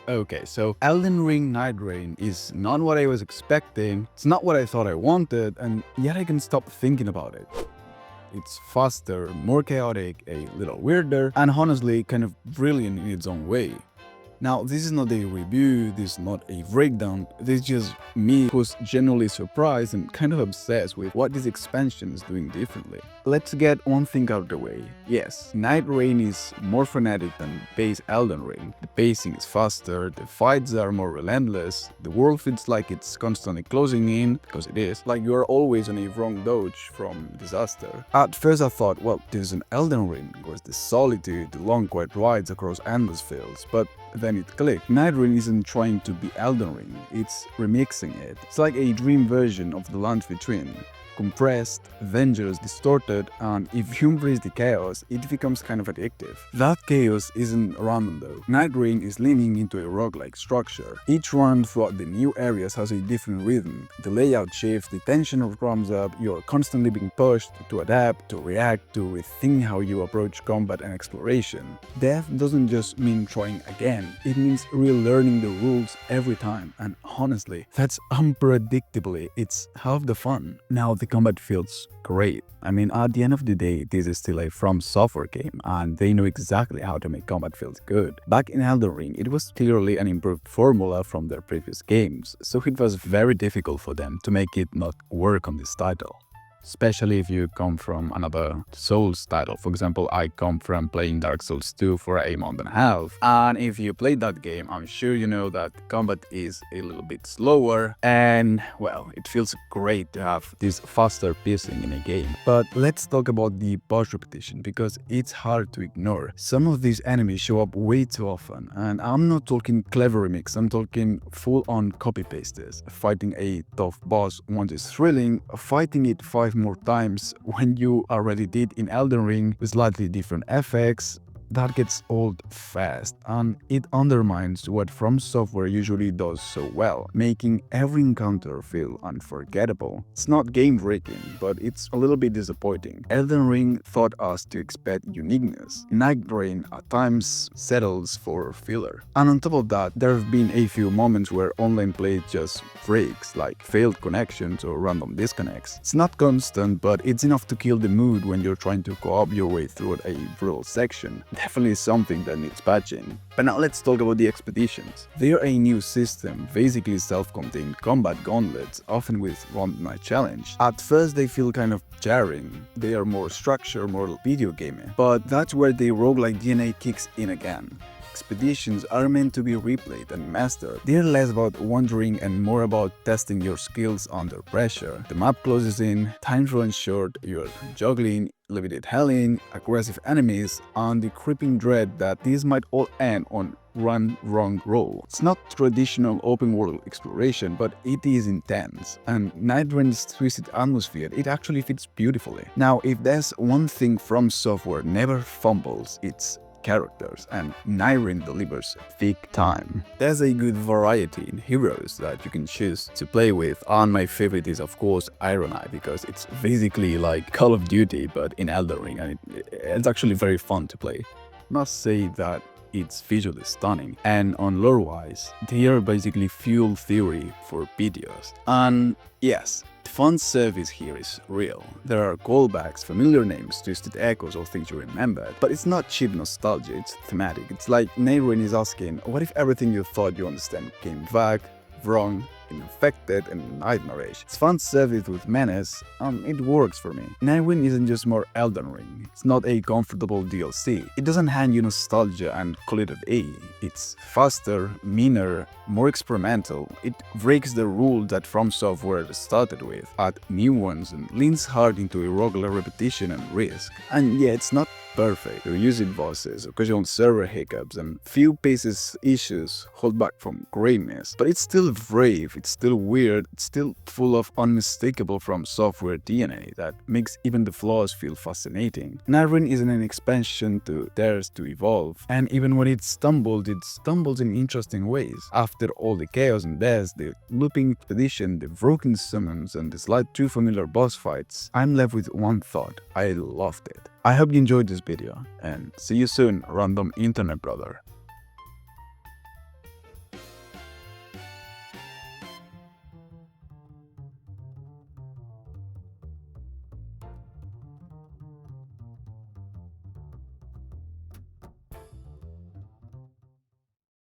Okay, so Elden Ring Nightreign is not what I was expecting, it's not what I thought I wanted, and yet I can stop thinking about it. It's faster, more chaotic, a little weirder, and honestly kind of brilliant in its own way. Now, this is not a review, this is not a breakdown, this is just me who's genuinely surprised and kind of obsessed with what this expansion is doing differently. Let's get one thing out of the way. Yes, Nightreign is more frenetic than base Elden Ring. The pacing is faster, the fights are more relentless, the world feels like it's constantly closing in, because it is, like you are always on a wrong dodge from disaster. At first I thought, well, this is an Elden Ring, where's the solitude, the long quiet rides across endless fields, but then it clicked. Nightreign isn't trying to be Elden Ring, it's remixing it. It's like a dream version of the land between. Compressed, dangerous, distorted, and if you embrace the chaos, it becomes kind of addictive. That chaos isn't random though. Nightreign is leaning into a roguelike structure. Each run throughout the new areas has a different rhythm. The layout shifts, the tension ramps up, you're constantly being pushed to adapt, to react, to rethink how you approach combat and exploration. Death doesn't just mean trying again, it means relearning the rules every time, and honestly, that's unpredictably, it's half the fun. Now, the combat feels great. I mean, at the end of the day, this is still a From Software game, and they know exactly how to make combat feel good. Back in Elden Ring, it was clearly an improved formula from their previous games, so it was very difficult for them to make it not work on this title. Especially if you come from another Souls title. For example, I come from playing Dark Souls 2 for a month and a half, and if you played that game, I'm sure you know that combat is a little bit slower, and well, it feels great to have this faster pacing in a game. But let's talk about the boss repetition, because it's hard to ignore. Some of these enemies show up way too often, and I'm not talking clever remix, I'm talking full-on copy-pastes. Fighting a tough boss once is thrilling, fighting it 5 more times when you already did in Elden Ring with slightly different effects, that gets old fast, and it undermines what From Software usually does so well, making every encounter feel unforgettable. It's not game-breaking, but it's a little bit disappointing. Elden Ring taught us to expect uniqueness. Nightreign at times settles for filler. And on top of that, there have been a few moments where online play just breaks, like failed connections or random disconnects. It's not constant, but it's enough to kill the mood when you're trying to co-op your way through a brutal section. Definitely something that needs patching. But now let's talk about the expeditions. They are a new system, basically self-contained combat gauntlets, often with one night challenge. At first they feel kind of jarring, they are more structured, more video gamey, but that's where the roguelike DNA kicks in again. Expeditions are meant to be replayed and mastered. They're less about wandering and more about testing your skills under pressure. The map closes in, time runs short, you're juggling, limited healing, aggressive enemies, and the creeping dread that these might all end on one wrong roll. It's not traditional open world exploration, but it is intense, and Nightreign's twisted atmosphere, it actually fits beautifully. Now, if there's one thing From Software never fumbles, it's characters, and Nightreign delivers big time. There's a good variety in heroes that you can choose to play with, and my favorite is of course Iron Eye, because it's basically like Call of Duty but in Elden Ring, and it's actually very fun to play. Must say that it's visually stunning, and on lore-wise, they are basically fuel theory for videos. And yes, the fan service here is real. There are callbacks, familiar names, twisted echoes or things you remembered, but it's not cheap nostalgia, it's thematic. It's like Nightreign is asking, what if everything you thought you understand came back, wrong, infected, and nightmarish? It's fan service with menace, and it works for me. Nightreign isn't just more Elden Ring. It's not a comfortable DLC. It doesn't hand you nostalgia and call it a day. It's faster, meaner, more experimental. It breaks the rule that From Software started with, adds new ones, and leans hard into irregular repetition and risk. And yeah, it's not perfect. Reused bosses, occasional server hiccups, and few pieces issues hold back from greatness. But it's still brave, it's still weird, it's still full of unmistakable From Software DNA that makes even the flaws feel fascinating. Nightreign isn't an expansion to theirs to evolve, and even when it stumbles in interesting ways. After all the chaos and deaths, the looping expedition, the broken summons, and the slight too familiar boss fights, I'm left with one thought: I loved it. I hope you enjoyed this video, and see you soon, random internet brother.